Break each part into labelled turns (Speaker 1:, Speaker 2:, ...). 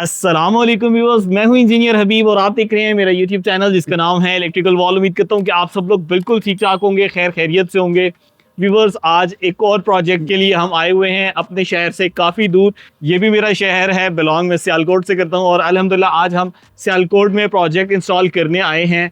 Speaker 1: अस्सलाम वालेकुम व्यूअर्स, मैं हूं इंजीनियर हबीब और आप देख रहे हैं मेरा यूट्यूब चैनल जिसका नाम है इलेक्ट्रिकल वॉल। उम्मीद करता हूं कि आप सब लोग बिल्कुल ठीक ठाक होंगे, खैर खैरियत से होंगे। व्यूअर्स, आज एक और प्रोजेक्ट के लिए हम आए हुए हैं अपने शहर से काफ़ी दूर। ये भी मेरा शहर है, बिलोंग मैं सियालकोट से करता हूं और अल्हम्दुलिल्लाह आज हम सियालकोट में प्रोजेक्ट इंस्टॉल करने आए हैं।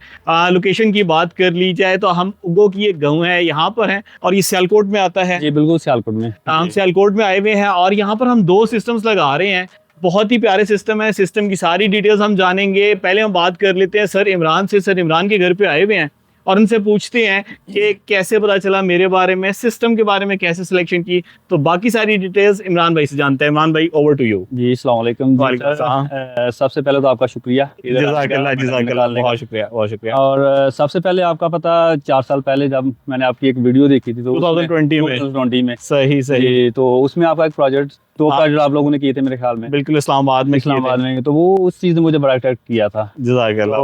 Speaker 1: लोकेशन की बात कर ली जाए तो हम उगो की एक गाँव है, यहाँ पर है और ये सियालकोट में आता है।
Speaker 2: जी बिल्कुल सियालकोट में।
Speaker 1: हम सियालकोट में आए हुए हैं और यहाँ पर हम 2 सिस्टम्स लगा रहे हैं। बहुत ही प्यारे सिस्टम है, सिस्टम की सारी डिटेल्स हम जानेंगे। पहले हम बात कर लेते हैं सर इमरान से। सर इमरान के घर पे आए हुए हैं और उनसे पूछते हैं कि कैसे पता चला मेरे बारे में, सिस्टम के बारे में कैसे सिलेक्शन की। तो बाकी सारी डिटेल्स इमरान भाई से जानते हैं। इमरान भाई, ओवर टू यू।
Speaker 2: जी अस्सलाम वालेकुम।
Speaker 1: वालेकुम सलाम।
Speaker 2: सबसे पहले तो आपका शुक्रिया,
Speaker 1: बहुत शुक्रिया, बहुत शुक्रिया।
Speaker 2: और सबसे पहले आपका पता 4 साल पहले जब मैंने आपकी एक वीडियो देखी थी तो
Speaker 1: 2020
Speaker 2: में
Speaker 1: सही सही।
Speaker 2: तो उसमें आपका एक प्रोजेक्ट 2 प्रोजेक्ट आप लोगों ने किए थे मेरे ख्याल में।
Speaker 1: बिल्कुल, इस्लामाबाद में
Speaker 2: तो वो उस चीज ने मुझे बड़ा अट्रैक्ट किया था।
Speaker 1: जज़ाकल्लाह।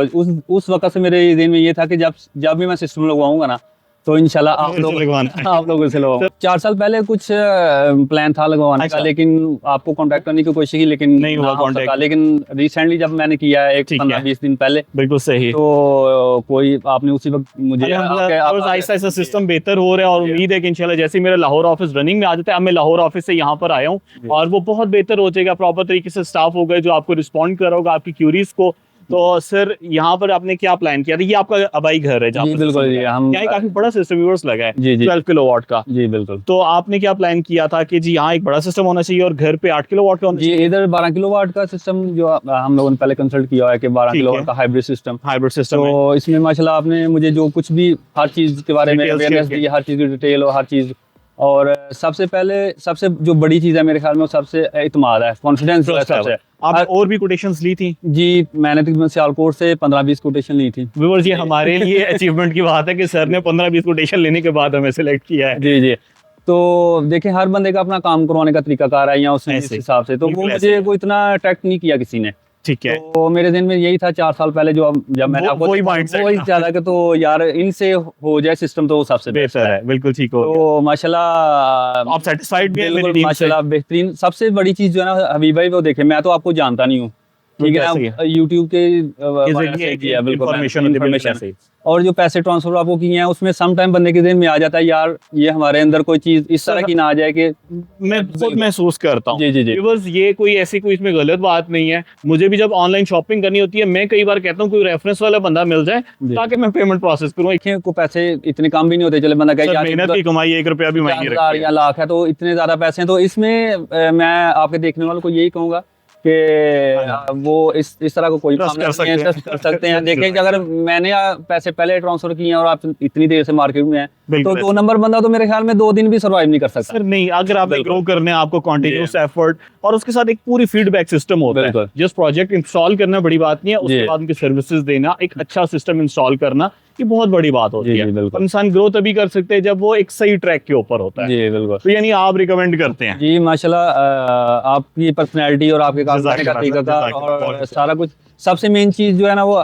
Speaker 2: तो उस वक्त से मेरे दिन में ये था कि जब भी मैं सिस्टम लगवाऊंगा ना तो इंशाल्लाह आप लोगों से लगवाऊंगा। 4 साल पहले कुछ प्लान था लगवाने का, लेकिन आपको कांटेक्ट करने की कोशिश की लेकिन
Speaker 1: नहीं हुआ कांटेक्ट।
Speaker 2: लेकिन रिसेंटली जब मैंने किया है 15-20 दिन पहले,
Speaker 1: बिल्कुल सही।
Speaker 2: तो कोई आपने उसी वक्त मुझे
Speaker 1: आहिस्ता आहिस्ता सिस्टम बेहतर हो रहा है और उम्मीद है कि इंशाल्लाह जैसे मेरा लाहौर ऑफिस रनिंग में आ जाता है, अब मैं लाहौर ऑफिस से यहाँ पर आया हूँ और वो बहुत बेहतर हो जाएगा। प्रॉपर तरीके से स्टाफ होगा जो आपको रिस्पॉन्ड कर रहा होगा आपकी क्यूरीज को। तो सर यहाँ पर आपने क्या प्लान किया था? ये आपका आबाई घर है जहाँ
Speaker 2: जी बिल्कुल जी, हम
Speaker 1: यहाँ काफी बड़ा सिस्टम व्यूअर्स लगा है
Speaker 2: जी
Speaker 1: 12 किलोवाट का।
Speaker 2: जी बिल्कुल।
Speaker 1: तो आपने क्या प्लान किया था कि जी यहाँ एक बड़ा सिस्टम होना चाहिए और घर पे 8 किलोवाट का होना
Speaker 2: जी? इधर 12 किलोवाट का सिस्टम जो हम लोगों ने पहले कंसल्ट किया है कि 12 किलोवाट का हाइब्रिड सिस्टम। तो इसमें माशाल्लाह आपने मुझे जो कुछ भी हर चीज के बारे में अवेयरनेस दी, हर चीज की डिटेल और हर चीज। और सबसे पहले सबसे जो बड़ी चीज है मेरे ख्याल में सबसे इत्मीनान है, कॉन्फिडेंस सबसे।
Speaker 1: आप और भी कोटेशंस ली थी?
Speaker 2: जी मैंने तकरीबन सियालकोट से 15-20 कोटेशन ली थी।
Speaker 1: व्यूअर्स, ये हमारे लिए अचीवमेंट की बात है कि सर ने 15-20 कोटेशन लेने के बाद हमें सिलेक्ट किया है।
Speaker 2: जी जी। तो देखिए हर बंदे का अपना काम करवाने का तरीकाकार है या उस हिसाब से, तो वो मुझे कोई इतना अट्रैक्ट नहीं किया किसी ने।
Speaker 1: ठीक है।
Speaker 2: तो मेरे दिन में यही था 4 साल पहले जब मैंने आपको वही ज्यादा कि तो यार इनसे हो जाए सिस्टम तो वो सबसे
Speaker 1: बेहतर है। बिल्कुल ठीक हो।
Speaker 2: तो माशाल्लाह आप
Speaker 1: सेटिस्फाइड भी
Speaker 2: हैं? माशाल्लाह बेहतरीन। सबसे बड़ी चीज जो है ना हबीब भाई, वो देखे मैं तो आपको जानता नहीं हूँ, ठीक है, यूट्यूब के इन्फॉर्मेशन और जो पैसे ट्रांसफर आपको किए हैं उसमें सम टाइम बंदे के दिन में आ जाता है यार ये हमारे अंदर कोई चीज इस तरह की ना आ जाए कि
Speaker 1: मैं खुद महसूस करता हूँ।
Speaker 2: जी जी जी।
Speaker 1: बस ये कोई ऐसी कोई इसमें गलत बात नहीं है। मुझे भी जब ऑनलाइन शॉपिंग करनी होती है मैं कई बार कहता हूँ कोई रेफरेंस वाला बंदा मिल जाए ताकि मैं पेमेंट प्रोसेस करूँ।
Speaker 2: को पैसे इतने कम भी नहीं होते, चले बंदा कहे
Speaker 1: मेहनत की कमाई 1 रुपया भी महंगी
Speaker 2: रखी है, लाख है तो इतने ज्यादा पैसे हैं। तो इसमें मैं आपके देखने वालों को यही कहूंगा कि वो इस तरह को कोई काम कर सकते हैं। देखिए अगर मैंने पैसे पहले ट्रांसफर किए हैं और आप इतनी देर से मार्केट में हैं तो 2 नंबर बंदा तो मेरे ख्याल में 2 दिन भी सर्वाइव नहीं कर सकता।
Speaker 1: सर नहीं, अगर आप ग्रो करने आपको कंटिन्यूअस एफर्ट और उसके साथ एक पूरी फीडबैक सिस्टम होता है। जस्ट प्रोजेक्ट इंस्टॉल करना बड़ी बात नहीं है, उसके बाद उनकी सर्विसेज देना, एक अच्छा सिस्टम इंस्टॉल करना, ये बहुत बड़ी बात होती है। इंसान ग्रो तभी कर सकते हैं जब वो एक सही ट्रैक के ऊपर होता है।
Speaker 2: जी बिल्कुल।
Speaker 1: तो यानी आप रिकमेंड करते हैं?
Speaker 2: जी माशाल्लाह आपकी पर्सनैलिटी और आपके काम करने का तरीका और सारा कुछ। सबसे मेन चीज जो है ना वो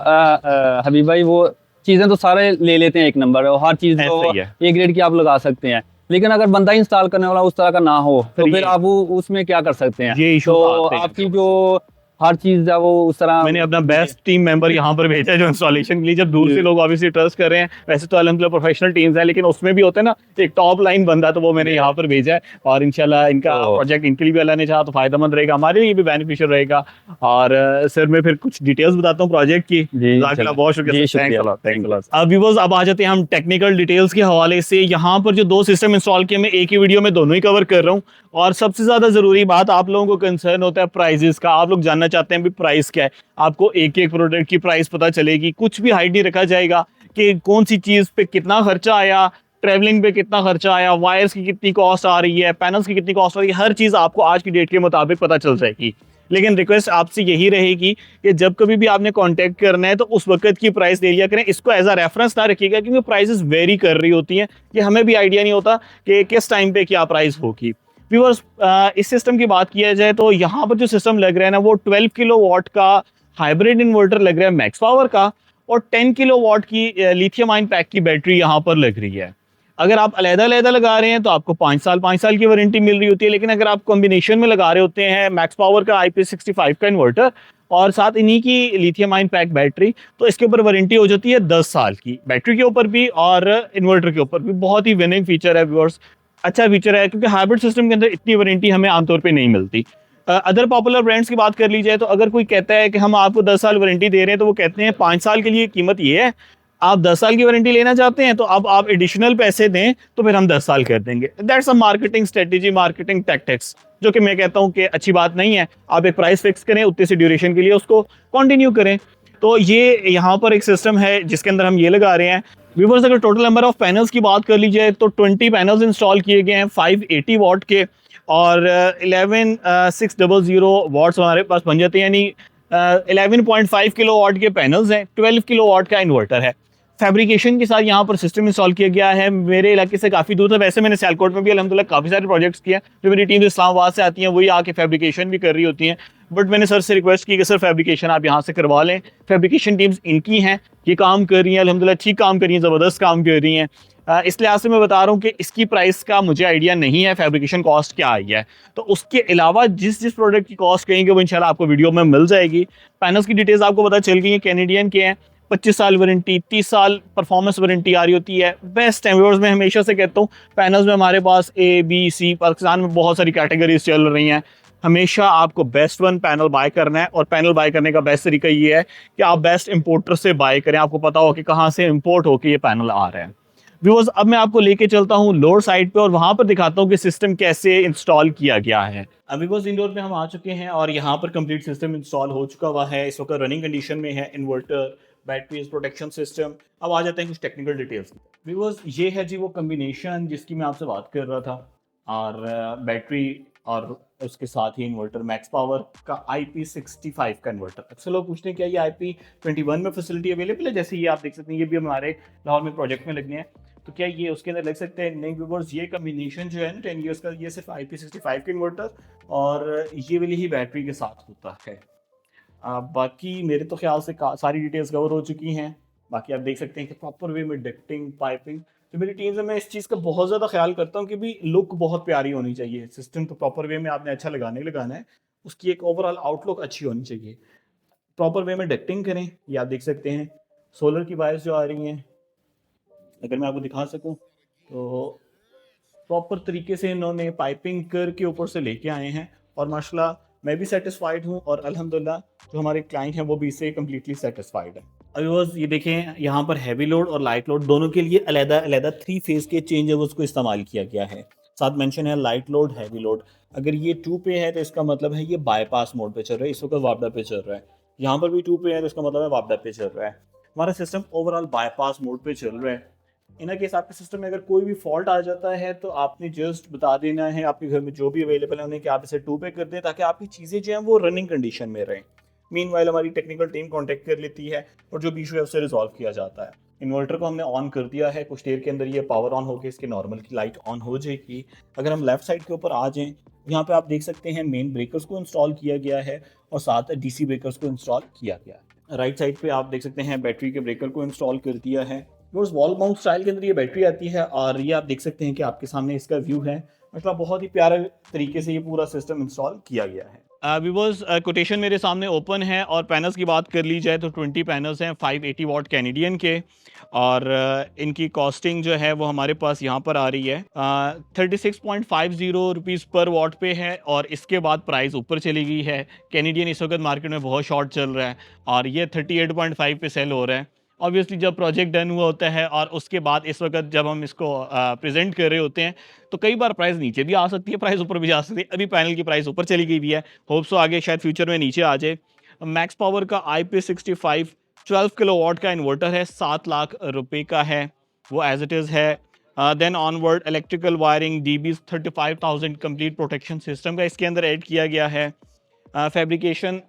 Speaker 2: हबीब भाई, वो चीजें तो सारे ले लेते हैं 1 नंबर और हर चीज A ग्रेड की आप लगा सकते हैं, लेकिन अगर बंदा इंस्टॉल करने वाला उस तरह का ना हो तो फिर आप उसमें क्या कर सकते हैं? तो आपकी जो हर चीज है वो उस तरह।
Speaker 1: मैंने अपना बेस्ट टीम मेंबर यहाँ पर भेजा है जो इंस्टॉलेशन के लिए। जब दूर से लोग ऑब्वियसली ट्रस्ट कर रहे हैं, वैसे तो अल्हम्दुलिल्लाह प्रोफेशनल टीम्स है लेकिन उसमें भी होता है ना एक टॉप लाइन बंदा, तो वो मैंने यहाँ पर भेजा है और इंशाल्लाह इनका प्रोजेक्ट इनके लिए भी अल्लाह ने चाहा तो फायदेमंद रहेगा, हमारे लिए भी बेनिफिशियल रहेगा। और सर मैं फिर कुछ डिटेल्स बताता हूँ प्रोजेक्ट की। बहुत शुक्रिया। अब आ जाते हैं हम टेक्निकल डिटेल्स के हवाले से। यहाँ पर जो 2 सिस्टम इंस्टॉल किए मैं एक ही वीडियो में दोनों ही कवर कर रहा हूँ और सबसे ज्यादा जरूरी बात आप लोगों को कंसर्न होता है प्राइजेस का। आप लोग जानना चाहते हैं भी प्राइस क्या है। आपको एक एक प्रोडक्ट की प्राइस पता चलेगी, कुछ भी हाइड नहीं रखा जाएगा कि कौन सी चीज पे कितना खर्चा आया, ट्रेवलिंग पे कितना खर्चा आया, वायर्स की कितनी कॉस्ट आ रही है, पैनल्स की कितनी कॉस्ट आ रही है, हर चीज आपको आज की डेट के मुताबिक पता चल जाएगी। लेकिन रिक्वेस्ट आपसे यही रहेगी कि जब कभी भी आपने कांटेक्ट करना है तो उस वक्त की प्राइस ले लिया करें, इसको एज अ रेफरेंस ना रखिएगा क्योंकि प्राइसेस वेरी कर रही होती हैं कि हमें भी आइडिया नहीं होता कि किस टाइम पे क्या प्राइस होगी। व्यूअर्स, इस सिस्टम की बात किया जाए तो यहाँ पर जो सिस्टम लग रहा है ना वो 12 किलोवाट का हाइब्रिड इन्वर्टर लग रहा है मैक्स पावर का और 10 किलोवाट की लिथियम आयन पैक की बैटरी यहाँ पर लग रही है। अगर आप अलग-अलग लगा रहे हैं तो आपको 5 साल की वारंटी मिल रही होती है, लेकिन अगर आप कॉम्बिनेशन में लगा रहे होते हैं मैक्स पावर का IP65 का इन्वर्टर और साथ इन्हीं की लिथियम आयन पैक बैटरी, तो इसके ऊपर वारंटी हो जाती है 10 साल की, बैटरी के ऊपर भी और इन्वर्टर के ऊपर भी। बहुत ही विनिंग फीचर है व्यूअर्स, अच्छा फीचर है, क्योंकि हाइब्रिड सिस्टम के अंदर इतनी वारंटी हमें आमतौर पे नहीं मिलती। अदर पॉपुलर ब्रांड्स की बात कर ली जाए तो अगर कोई कहता है कि हम आपको 10 साल वारंटी दे रहे हैं, तो वो कहते हैं 5 साल के लिए कीमत ये है, आप 10 साल की वारंटी लेना चाहते हैं तो अब आप एडिशनल पैसे दें तो फिर हम 10 साल कर देंगे। That's a marketing strategy, marketing tactics, जो कि मैं कहता हूं कि अच्छी बात नहीं है। आप एक प्राइस फिक्स करें, उतने से ड्यूरेशन के लिए उसको कंटिन्यू करें। तो ये यहाँ पर एक सिस्टम है जिसके अंदर हम ये लगा रहे हैं। व्यूअर्स, अगर टोटल नंबर ऑफ पैनल्स की बात कर ली जाए तो 20 पैनल्स इंस्टॉल किए गए हैं 580 वॉट के, और 11,600 वॉट्स हमारे पास बन जाते हैं, यानी 11.5 किलो वाट के पैनल्स हैं, 12 किलो वाट का इन्वर्टर है। फैब्रिकेशन के साथ यहाँ पर सिस्टम इंस्टॉल किया गया है। मेरे इलाके से काफ़ी दूर था, वैसे मैंने सियालकोट में भी अल्हम्दुलिल्लाह काफ़ी सारे प्रोजेक्ट्स किए हैं। जो मेरी टीम इस्लामाबाद से आती हैं वही आके फैब्रिकेशन भी कर रही होती हैं, बट मैंने सर से रिक्वेस्ट की कि सर फैब्रिकेशन आप यहाँ से करवा लें। फैब्रिकेशन टीम्स इनकी हैं, ये काम कर रही हैं अल्हम्दुलिल्लाह, ठीक काम कर रही हैं, ज़बरदस्त काम कर रही हैं। इस लिहाज से मैं बता रहा हूँ कि इसकी प्राइस का मुझे आइडिया नहीं है फैब्रिकेशन कॉस्ट क्या आई है। तो उसके अलावा जिस जिस प्रोडक्ट की कॉस्ट कहेंगे वो इंशाल्लाह आपको वीडियो में मिल जाएगी। पैनल्स की डिटेल्स आपको पता चल गई हैं, कैनेडियन के हैं, 25 साल वारंटी, 30 साल परफॉर्मेंस वारंटी आ रही होती है। बेस्ट है व्यूअर्स, मैं हमेशा से कहता हूँ पैनल्स में हमारे पास A, B, C, पाकिस्तान में बहुत सारी कैटेगरीज चल रही हैं। हमेशा आपको बेस्ट वन पैनल बाय करना है, और पैनल बाय करने का बेस्ट तरीका ये है कि आप बेस्ट इंपोर्टर से बाय करें। आपको पता हो कि कहाँ से इंपोर्ट होकर ये पैनल आ रहे हैं। व्यूअर्स, अब मैं आपको लेके चलता हूँ लोअर साइड पे और वहां पर दिखाता हूँ कि सिस्टम कैसे इंस्टॉल किया गया है। अभी बस इंडोर पे हम आ चुके हैं और यहाँ पर कंप्लीट सिस्टम इंस्टॉल हो चुका हुआ है। इस वक्त रनिंग कंडीशन में है इन्वर्टर, बैटरीज, प्रोटेक्शन सिस्टम। अब आ जाते हैं कुछ टेक्निकल डिटेल्स। व्यूअर्स, ये है जी वो कम्बिनेशन जिसकी मैं आपसे बात कर रहा था, और बैटरी और उसके साथ ही इन्वर्टर, मैक्स पावर का IP65 का इन्वर्टर। अक्सर लोग पूछते हैं क्या ये IP21 में फैसिलिटी अवेलेबल है? जैसे ये आप देख सकते हैं, ये भी हमारे लाहौर में प्रोजेक्ट में लगने हैं, तो क्या ये उसके अंदर लग सकते हैं? नहीं व्यूअर्स, ये कम्बिनेशन जो है ना 10 ईयर्स का, ये सिर्फ IP65 का इन्वर्टर और ये वाली ही बैटरी के साथ होता है। बाकी मेरे तो ख्याल से सारी डिटेल्स कवर हो चुकी हैं। बाकी आप देख सकते हैं कि प्रॉपर वे में डक्टिंग, पाइपिंग, तो मेरी टीम से मैं इस चीज़ का बहुत ज़्यादा ख्याल करता हूँ कि भी लुक बहुत प्यारी होनी चाहिए। सिस्टम तो प्रॉपर वे में आपने अच्छा लगाना है, उसकी एक ओवरऑल आउटलुक अच्छी होनी चाहिए। प्रॉपर वे में डक्टिंग करें। ये आप देख सकते हैं सोलर की वायर्स जो आ रही हैं, अगर मैं आपको दिखा सकूं तो प्रॉपर तरीके से इन्होंने पाइपिंग करके ऊपर से लेके आए हैं, और माशाल्लाह मैं भी सेटिस्फाइड हूँ और अल्हम्दुलिल्लाह जो हमारे क्लाइंट हैं वो भी इससे कम्प्लीटली सेटिस्फाइड है। अभी बस ये देखें, यहाँ पर हैवी लोड और लाइट लोड दोनों के लिए अलग-अलग 3 फेज़ के चेंजेबल्स को इस्तेमाल किया गया है। साथ मेंशन है लाइट लोड, हैवी लोड। अगर ये 2 पे है तो इसका मतलब है ये बाईपास मोड पे चल रहा है, इस वक्त वापडा पे चल रहा है। यहाँ पर भी 2 पे है तो इसका मतलब है वापडा पे चल रहा है। हमारा सिस्टम ओवरऑल बाईपास मोड पे चल रहा है। इन केस आपके सिस्टम में अगर कोई भी फॉल्ट आ जाता है तो आपने जस्ट बता देना है आपके घर में जो भी अवेलेबल है उन्हें कि आप इसे 2 पे कर दें, ताकि आपकी चीज़ें जो हैं वो रनिंग कंडीशन में रहें। मीनवाइल हमारी टेक्निकल टीम कांटेक्ट कर लेती है और जो भी इशू है उससे रिजॉल्व किया जाता है। इन्वर्टर को हमने ऑन कर दिया है, कुछ देर के अंदर ये पावर ऑन होकर इसके नॉर्मल की लाइट ऑन हो जाएगी। अगर हम लेफ्ट साइड के ऊपर आ जाएं, यहाँ पे आप देख सकते हैं मेन ब्रेकर्स को इंस्टॉल किया गया है और साथ DC ब्रेकर्स को इंस्टॉल किया गया है। राइट साइड पे आप देख सकते हैं बैटरी के ब्रेकर को इंस्टॉल कर दिया है। वॉल माउंट स्टाइल के अंदर ये बैटरी आती है और ये आप देख सकते हैं कि आपके सामने इसका व्यू है। मतलब बहुत ही प्यारे तरीके से ये पूरा सिस्टम इंस्टॉल किया गया है। व्यूअर्स, कोटेशन मेरे सामने ओपन है और पैनल्स की बात कर ली जाए तो 20 पैनल्स हैं 580 वॉट कैनेडियन के, और इनकी कॉस्टिंग जो है वो हमारे पास यहाँ पर आ रही है 36.50 रुपीज़ पर वॉट पे है, और इसके बाद प्राइस ऊपर चली गई है। कैनेडियन इस वक्त मार्केट में बहुत शॉर्ट चल रहा है और ये 38.5 पे सेल हो रहा है। ऑब्वियसली जब प्रोजेक्ट डन हुआ होता है और उसके बाद इस वक्त जब हम इसको प्रेजेंट कर रहे होते हैं तो कई बार प्राइस नीचे भी आ सकती है, प्राइस ऊपर भी जा सकती है। अभी पैनल की प्राइस ऊपर चली गई भी है, होप सो आगे शायद फ्यूचर में नीचे आ जाए। मैक्स पावर का IP65 12 किलो वाट का इन्वर्टर है, 7 लाख रुपए का है, वो एज इट इज़ है। Then onward electrical wiring DB 35,000 complete protection system का इसके अंदर ऐड किया गया है। फैब्रिकेशन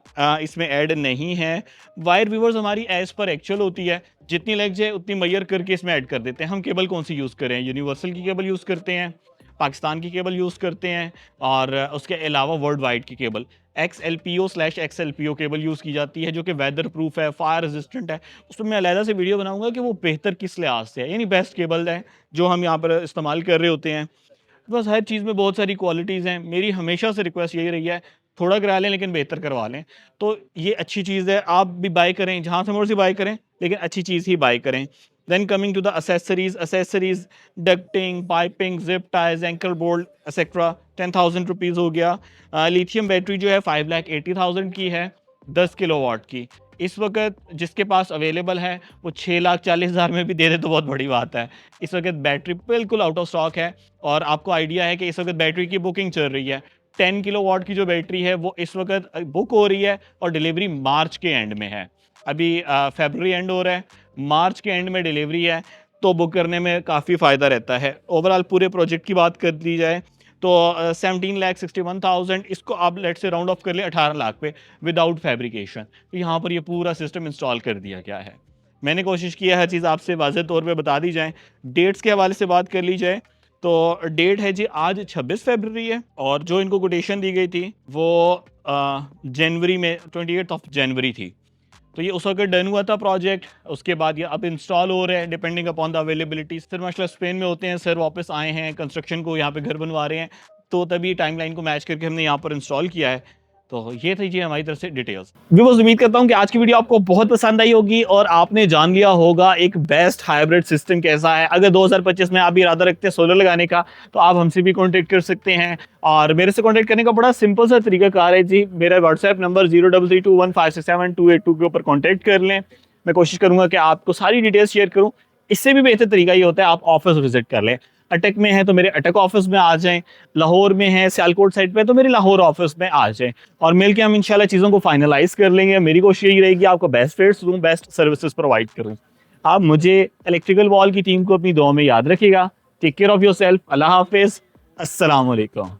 Speaker 1: इसमें ऐड नहीं है। वायर व्यूवर्स हमारी एज पर एक्चुअल होती है, जितनी लग जाए उतनी मैयर करके इसमें ऐड कर देते हैं। हम केबल कौन सी यूज़ करें? यूनिवर्सल की केबल यूज़ करते हैं, पाकिस्तान की केबल यूज़ करते हैं और उसके अलावा वर्ल्ड वाइड की केबल। XLPO/XLPO केबल यूज़ की जाती है, जो कि वेदर प्रूफ है, फायर रेजिस्टेंट है। उसमें मैं अलहदा से वीडियो बनाऊंगा कि वो बेहतर किस लिहाज से है, यानी बेस्ट केबल है जो हम यहाँ पर इस्तेमाल कर रहे होते हैं। बस हर चीज़ में बहुत सारी क्वालिटीज़ हैं। मेरी हमेशा से रिक्वेस्ट यही रही है, थोड़ा करा लें लेकिन बेहतर करवा लें। तो ये अच्छी चीज़ है, आप भी बाय करें, जहाँ से मर्ज़ी बाय करें, लेकिन अच्छी चीज़ ही बाय करें। Then coming to the accessories, ducting, piping, zip ties, anchor bolt etcetera, 10,000 rupees हो गया। लिथियम बैटरी जो है 5,80,000 की है, 10 किलोवाट की। इस वक़्त जिसके पास अवेलेबल है वो 6,40,000 में भी दे दे तो बहुत बड़ी बात है। इस वक़्त बैटरी बिल्कुल आउट ऑफ स्टॉक है और आपको आइडिया है कि इस वक़्त बैटरी की बुकिंग चल रही है। 10 किलोवाट की जो बैटरी है वो इस वक़्त बुक हो रही है और डिलीवरी मार्च के एंड में है। अभी फ़रवरी एंड हो रहा है, मार्च के एंड में डिलीवरी है, तो बुक करने में काफ़ी फ़ायदा रहता है। ओवरऑल पूरे प्रोजेक्ट की बात कर ली जाए तो 17,61,000, इसको आप लेट्स से राउंड ऑफ कर लें 18 लाख पे विदाउट फैब्रिकेशन। तो यहाँ पर ये पूरा सिस्टम इंस्टॉल कर दिया गया है। मैंने कोशिश की है हर चीज़ आपसे वाज़ेह तौर पे बता दी जाए। डेट्स के हवाले से बात कर ली जाए तो डेट है जी आज 26 फरवरी है और जो इनको कोटेशन दी गई थी वो जनवरी में 28 जनवरी थी। तो ये उस वक्त डन हुआ था प्रोजेक्ट। उसके बाद ये अब इंस्टॉल हो रहे हैं depending upon the availability. Sir माशाल्लाह स्पेन में होते हैं, सर वापस आए हैं, कंस्ट्रक्शन को यहाँ पे घर बनवा रहे हैं, तो तभी टाइमलाइन को मैच करके हमने यहाँ पर इंस्टॉल किया है। तो ये थी जी हमारी तरफ से डिटेल्स। व्यूअर्स, उम्मीद करता हूँ कि आज की वीडियो आपको बहुत पसंद आई होगी और आपने जान लिया होगा एक बेस्ट हाइब्रिड सिस्टम कैसा है। अगर 2025 में आप भी इरादा रखते हैं सोलर लगाने का तो आप हमसे भी कॉन्टेक्ट कर सकते हैं और मेरे से कॉन्टेक्ट करने का बड़ा सिंपल सा तरीकाकार है जी। मेरा व्हाट्सएप नंबर 0332156728 के ऊपर कॉन्टेक्ट कर लें। मैं कोशिश करूंगा कि आपको सारी डिटेल्स शेयर करूं। इससे भी बेहतर तरीका ये होता है आप ऑफिस विजिट कर लें। अटक में है तो मेरे अटक ऑफिस में आ जाएं, लाहौर में है सियालकोट साइड पे तो मेरे लाहौर ऑफिस में आ जाएं और मिलके हम इंशाल्लाह चीज़ों को फाइनलाइज कर लेंगे। मेरी कोशिश यही रहेगी आपको बेस्ट रेट्स दूं, बेस्ट सर्विसेज प्रोवाइड करूं। आप मुझे इलेक्ट्रिकल वॉल की टीम को अपनी दुआ में याद रखिएगा। Take care of yourself. अल्लाह हाफिज। अस्सलाम वालेकुम।